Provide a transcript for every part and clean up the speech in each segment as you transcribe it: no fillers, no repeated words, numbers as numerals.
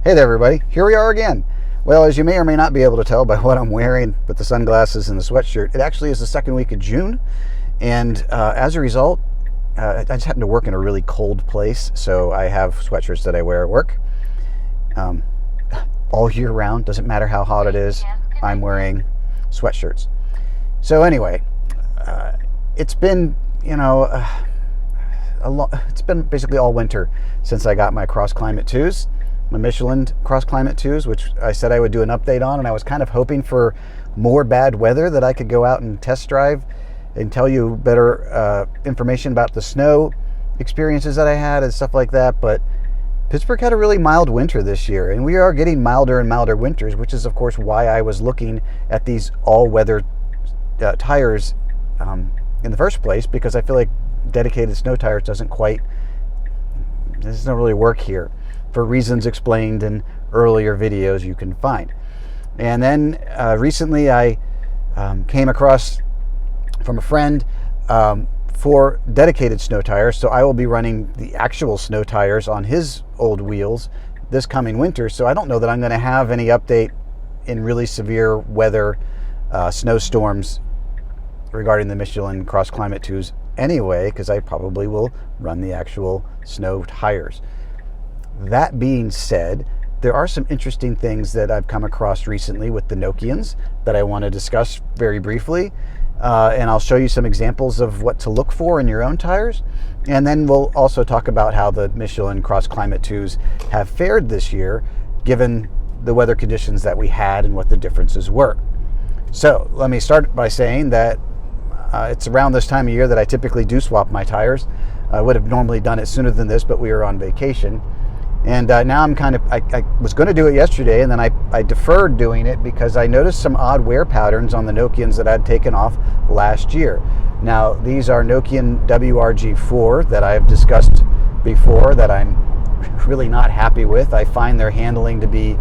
Hey there everybody, here we are again. Well, as you may or may not be able to tell by what I'm wearing with the sunglasses and the sweatshirt, it actually is the second week of June, and as a result, I just happen to work in a really cold place, so I have sweatshirts that I wear at work all year round. Doesn't matter how hot it is, I'm wearing sweatshirts. So anyway, it's been, it's been basically all winter since I got my Cross Climate 2s. My Michelin Cross Climate 2s, which I said I would do an update on, and I was kind of hoping for more bad weather that I could go out and test drive and tell you better information about the snow experiences that I had and stuff like that. But Pittsburgh had a really mild winter this year, and we are getting milder and milder winters, which is of course why I was looking at these all-weather tires in the first place, because I feel like dedicated snow tires doesn't really work here, for reasons explained in earlier videos you can find. And then recently I came across from a friend for dedicated snow tires, so I will be running the actual snow tires on his old wheels this coming winter. So I don't know that I'm going to have any update in really severe weather, snowstorms, regarding the Michelin Cross Climate 2s anyway, because I probably will run the actual snow tires. That being said, there are some interesting things that I've come across recently with the Nokians that I want to discuss very briefly, and I'll show you some examples of what to look for in your own tires, and then we'll also talk about how the Michelin Cross Climate 2s have fared this year given the weather conditions that we had and what the differences were. So let me start by saying that it's around this time of year that I typically do swap my tires. I would have normally done it sooner than this, but we were on vacation. And now I'm I was going to do it yesterday, and then I deferred doing it because I noticed some odd wear patterns on the Nokians that I'd taken off last year. Now, these are Nokian WRG4 that I've discussed before that I'm really not happy with. I find their handling to be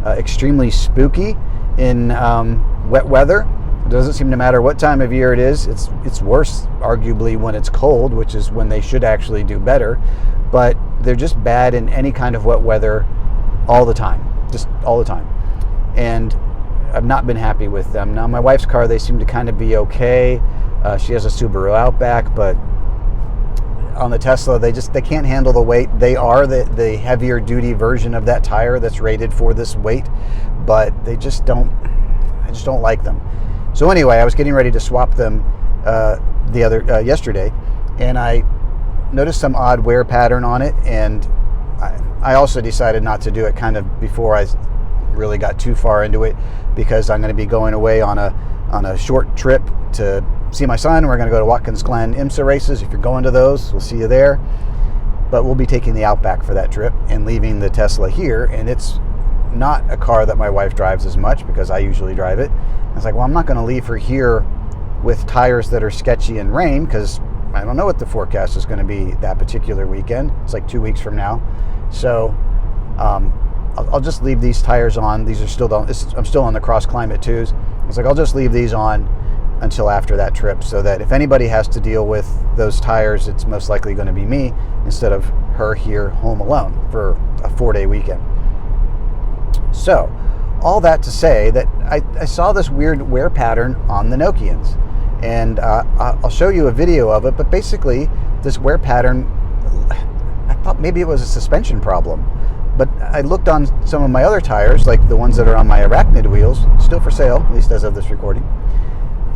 extremely spooky in wet weather. It doesn't seem to matter what time of year it is. It's worse, arguably, when it's cold, which is when they should actually do better. But they're just bad in any kind of wet weather all the time, just all the time. And I've not been happy with them. Now, my wife's car, they seem to kind of be okay. She has a Subaru Outback, but on the Tesla, they can't handle the weight. They are the heavier duty version of that tire that's rated for this weight, but I just don't like them. So anyway, I was getting ready to swap them yesterday, and I noticed some odd wear pattern on it, and I also decided not to do it kind of before I really got too far into it, because I'm going to be going away on a short trip to see my son. We're going to go to Watkins Glen IMSA races. If you're going to those, we'll see you there. But we'll be taking the Outback for that trip and leaving the Tesla here, and it's not a car that my wife drives as much because I usually drive it. I was like, well, I'm not going to leave her here with tires that are sketchy and rain, because I don't know what the forecast is going to be that particular weekend. It's like 2 weeks from now. So I'll just leave these tires on. These are still I'm still on the Cross Climate 2s. It's like, I'll just leave these on until after that trip, so that if anybody has to deal with those tires, it's most likely going to be me instead of her here home alone for a 4-day weekend. So all that to say that I saw this weird wear pattern on the Nokians. And I'll show you a video of it, but basically this wear pattern, I thought maybe it was a suspension problem, but I looked on some of my other tires, like the ones that are on my Arachnid wheels, still for sale, at least as of this recording,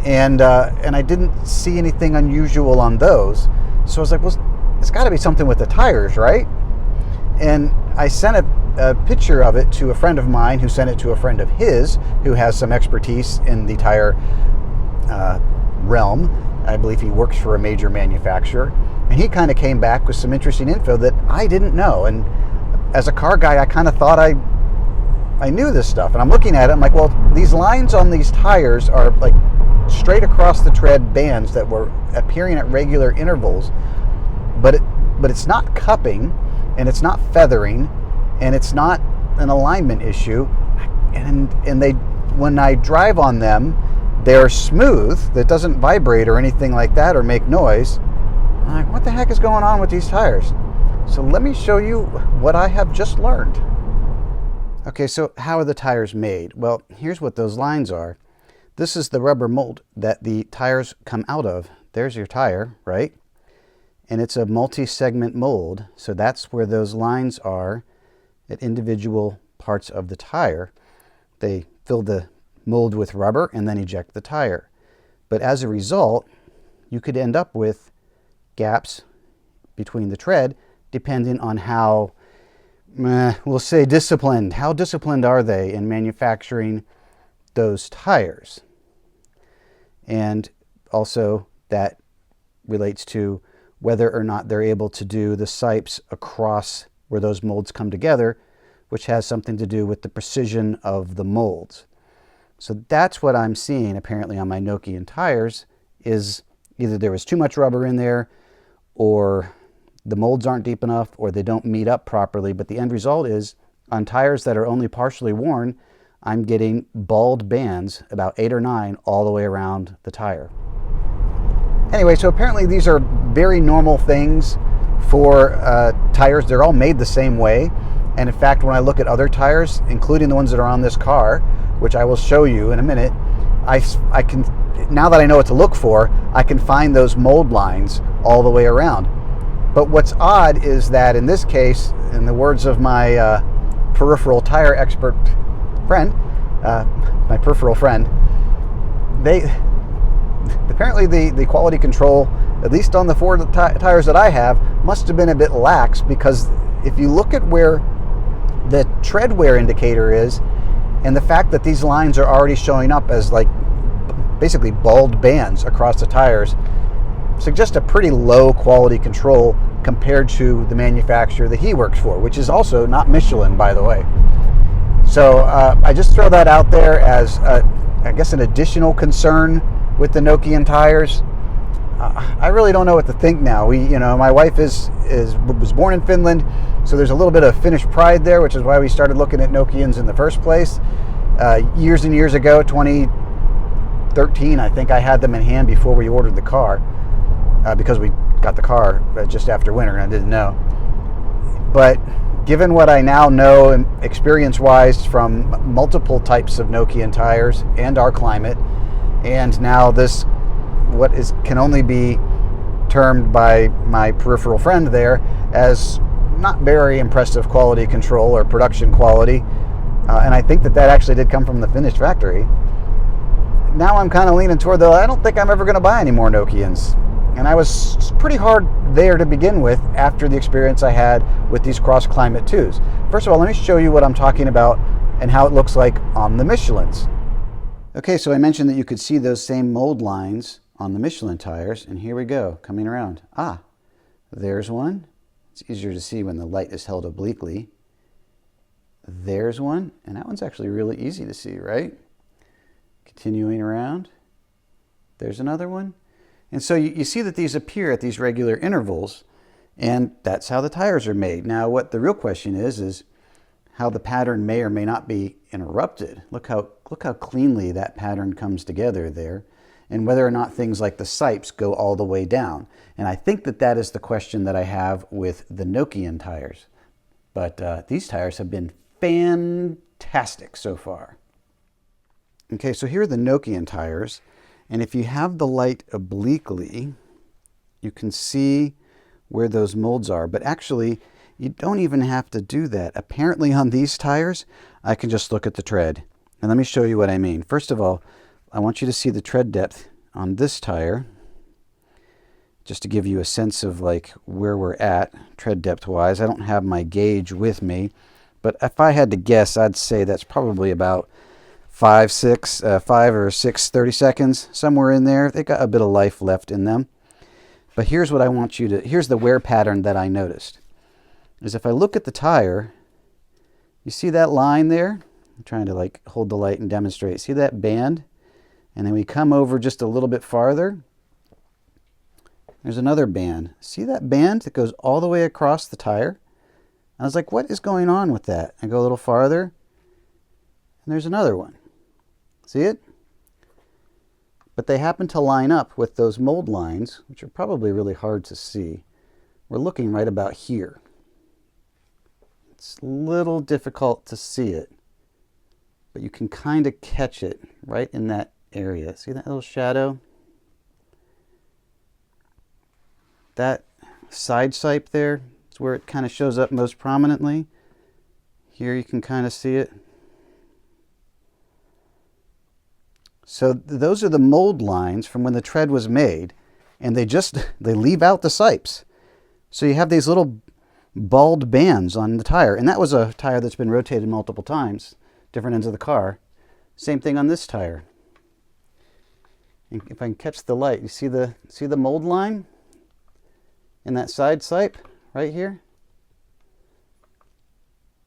and I didn't see anything unusual on those. So I was like, well, it's got to be something with the tires, right? And I sent a picture of it to a friend of mine, who sent it to a friend of his who has some expertise in the tire realm. I believe he works for a major manufacturer, and he kind of came back with some interesting info that I didn't know. And as a car guy, I kind of thought I knew this stuff, and I'm looking at it, I'm like, well, these lines on these tires are like straight across the tread bands that were appearing at regular intervals, but it's not cupping, and it's not feathering, and it's not an alignment issue, and they, when I drive on them, they're smooth. That doesn't vibrate or anything like that or make noise. I'm like, what the heck is going on with these tires? So let me show you what I have just learned. Okay, so how are the tires made? Well, here's what those lines are. This is the rubber mold that the tires come out of. There's your tire, right? And it's a multi-segment mold, so that's where those lines are at individual parts of the tire. They fill the mold with rubber and then eject the tire. But as a result, you could end up with gaps between the tread depending on how, we'll say disciplined. How disciplined are they in manufacturing those tires? And also that relates to whether or not they're able to do the sipes across where those molds come together, which has something to do with the precision of the molds. So that's what I'm seeing apparently on my Nokian tires, is either there was too much rubber in there, or the molds aren't deep enough, or they don't meet up properly. But the end result is, on tires that are only partially worn, I'm getting bald bands, about 8 or 9, all the way around the tire. Anyway, so apparently these are very normal things for tires. They're all made the same way. And in fact, when I look at other tires, including the ones that are on this car, which I will show you in a minute, I can, now that I know what to look for, I can find those mold lines all the way around. But what's odd is that in this case, in the words of my peripheral tire expert friend, my peripheral friend, apparently the quality control, at least on the Ford tires that I have, must have been a bit lax, because if you look at where the tread wear indicator is, and the fact that these lines are already showing up as like basically bald bands across the tires, suggest a pretty low quality control compared to the manufacturer that he works for, which is also not Michelin, by the way. So I just throw that out there as, I guess, an additional concern with the Nokian tires. I really don't know what to think now. My wife was born in Finland, so there's a little bit of Finnish pride there, which is why we started looking at Nokians in the first place. Years and years ago, 2013, I think I had them in hand before we ordered the car, because we got the car just after winter and I didn't know. But given what I now know and experience-wise from multiple types of Nokian tires and our Climate, and now this, can only be termed by my peripheral friend there as not very impressive quality control or production quality, and I think that actually did come from the Finnish factory. Now I'm kind of leaning toward I don't think I'm ever going to buy any more Nokians. And I was pretty hard there to begin with after the experience I had with these Cross Climate 2s. First of all, let me show you what I'm talking about and how it looks like on the Michelins. Okay, so I mentioned that you could see those same mold lines on the Michelin tires, and here we go, coming around. There's one. It's easier to see when the light is held obliquely. There's one, and that one's actually really easy to see, right? Continuing around. There's another one. And so you see that these appear at these regular intervals, and that's how the tires are made. Now, what the real question is how the pattern may or may not be interrupted. Look how cleanly that pattern comes together there, and whether or not things like the sipes go all the way down. And I think that is the question that I have with the Nokian tires. But these tires have been fantastic so far. Okay, so here are the Nokian tires. And if you have the light obliquely, you can see where those molds are. But actually, you don't even have to do that. Apparently on these tires, I can just look at the tread. And let me show you what I mean. First of all, I want you to see the tread depth on this tire, just to give you a sense of like where we're at tread depth wise. I don't have my gauge with me, but if I had to guess, I'd say that's probably about 5 or 6 30 seconds, somewhere in there. They got a bit of life left in them. But here's what I want you to, here's the wear pattern that I noticed, is if I look at the tire, you see that line there? I'm trying to like hold the light and demonstrate. See that band? And then we come over just a little bit farther. There's another band. See that band that goes all the way across the tire? I was like, what is going on with that? I go a little farther, and there's another one. See it? But they happen to line up with those mold lines, which are probably really hard to see. We're looking right about here. It's a little difficult to see it. but you can kind of catch it right in that area. See that little shadow? That side sipe there is where it kind of shows up most prominently. Here you can kind of see it. So those are the mold lines from when the tread was made, and they leave out the sipes. So you have these little bald bands on the tire, and that was a tire that's been rotated multiple times, different ends of the car. Same thing on this tire. And if I can catch the light, you see the mold line in that side sipe right here?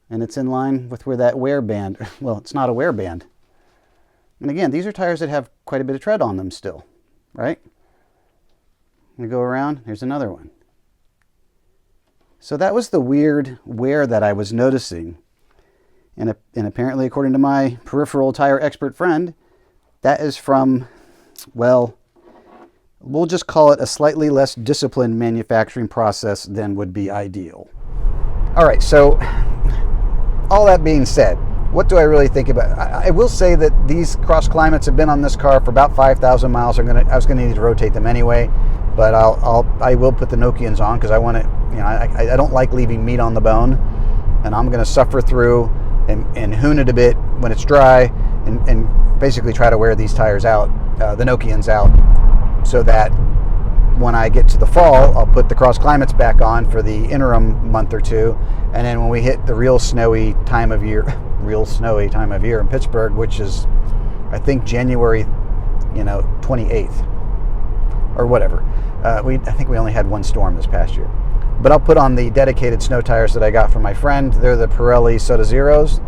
And it's in line with where that wear band, well, it's not a wear band. And again, these are tires that have quite a bit of tread on them still, right? We go around, here's another one. So that was the weird wear that I was noticing. And apparently, according to my peripheral tire expert friend, that is from, well, we'll just call it a slightly less disciplined manufacturing process than would be ideal. All right, so all that being said, what do I really think about it? I will say that these Cross Climates have been on this car for about 5,000 miles. I was going to need to rotate them anyway, but I will put the Nokians on because I want to, I don't like leaving meat on the bone, and I'm going to suffer through and hoon it a bit when it's dry, and basically try to wear these tires out, the Nokians out, so that when I get to the fall, I'll put the Cross Climates back on for the interim month or two, and then when we hit the real snowy time of year in Pittsburgh, which is, I think, January, 28th or whatever. I think we only had one storm this past year. But I'll put on the dedicated snow tires that I got from my friend. They're the Pirelli Soda Zeros,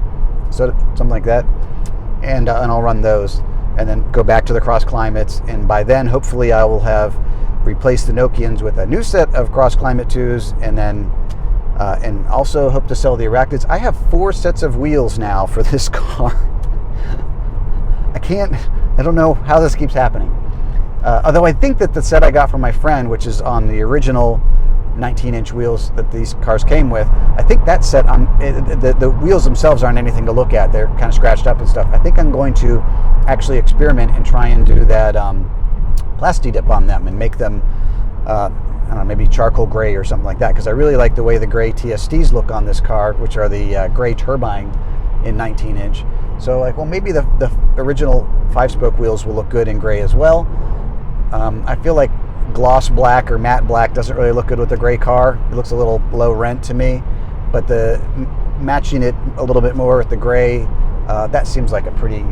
something like that, and I'll run those, and then go back to the Cross Climates. And by then, hopefully, I will have replaced the Nokians with a new set of Cross Climate 2s, and then and also hope to sell the Arachnids. I have 4 sets of wheels now for this car. I don't know how this keeps happening. Although I think that the set I got from my friend, which is on the original 19-inch wheels that these cars came with, I think that set, the wheels themselves aren't anything to look at. They're kind of scratched up and stuff. I think I'm going to actually experiment and try and do that plasti dip on them and make them, I don't know, maybe charcoal gray or something like that, because I really like the way the gray TSTs look on this car, which are the gray turbine in 19-inch. So like, well, maybe the original 5-spoke wheels will look good in gray as well. I feel like gloss black or matte black doesn't really look good with the gray car. It looks a little low rent to me, but matching it a little bit more with the gray, that seems like a pretty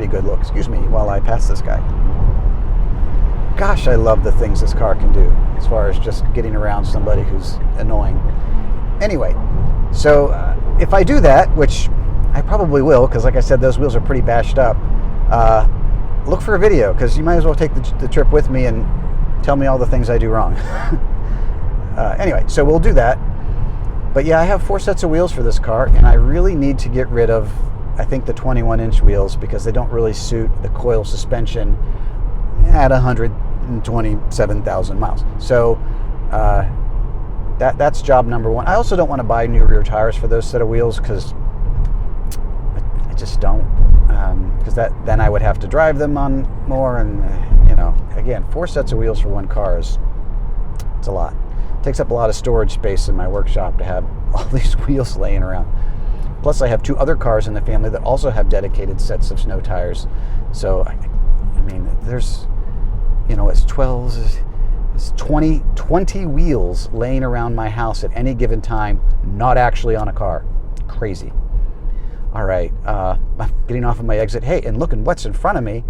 good look. Excuse me while I pass this guy. Gosh, I love the things this car can do as far as just getting around somebody who's annoying. Anyway, so if I do that, which I probably will, because like I said, those wheels are pretty bashed up, look for a video, because you might as well take the trip with me and tell me all the things I do wrong. Anyway, so we'll do that. But yeah, I have 4 sets of wheels for this car, and I really need to get rid of, I think, the 21-inch wheels, because they don't really suit the coil suspension at 127,000 miles. So that's job number 1. I also don't want to buy new rear tires for those set of wheels, because I just don't. Because then I would have to drive them on more, and again, 4 sets of wheels for one car it's a lot. It takes up a lot of storage space in my workshop to have all these wheels laying around. Plus, I have 2 other cars in the family that also have dedicated sets of snow tires. So, I mean, there's, it's 20 wheels laying around my house at any given time, not actually on a car. Crazy. All right, I'm getting off of my exit. Hey, and looking what's in front of me.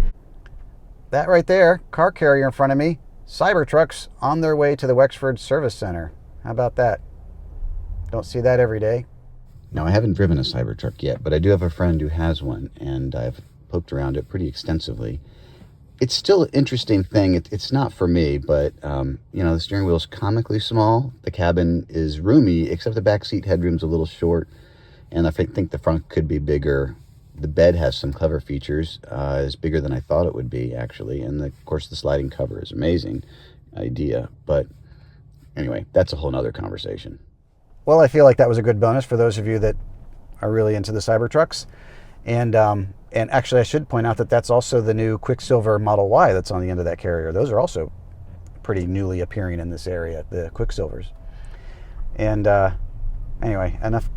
That right there, car carrier in front of me, Cybertrucks on their way to the Wexford Service Center. How about that? Don't see that every day. Now, I haven't driven a Cybertruck yet, but I do have a friend who has one, and I've poked around it pretty extensively. It's still an interesting thing. It's not for me, but, the steering wheel's comically small. The cabin is roomy, except the back seat headroom's a little short. And I think the front could be bigger. The bed has some clever features. It's bigger than I thought it would be, actually. And, of course, the sliding cover is amazing idea. But anyway, that's a whole nother conversation. Well, I feel like that was a good bonus for those of you that are really into the Cybertrucks. And And actually, I should point out that that's also the new Quicksilver Model Y that's on the end of that carrier. Those are also pretty newly appearing in this area, the Quicksilvers. And anyway, enough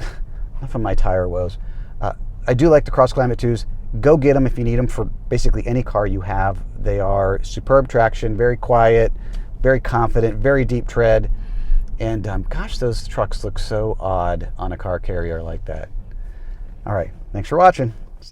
of my tire woes. I do like the Cross Climate 2s. Go get them if you need them for basically any car you have. They are superb traction, very quiet, very confident, very deep tread. And gosh, those trucks look so odd on a car carrier like that. All right, thanks for watching.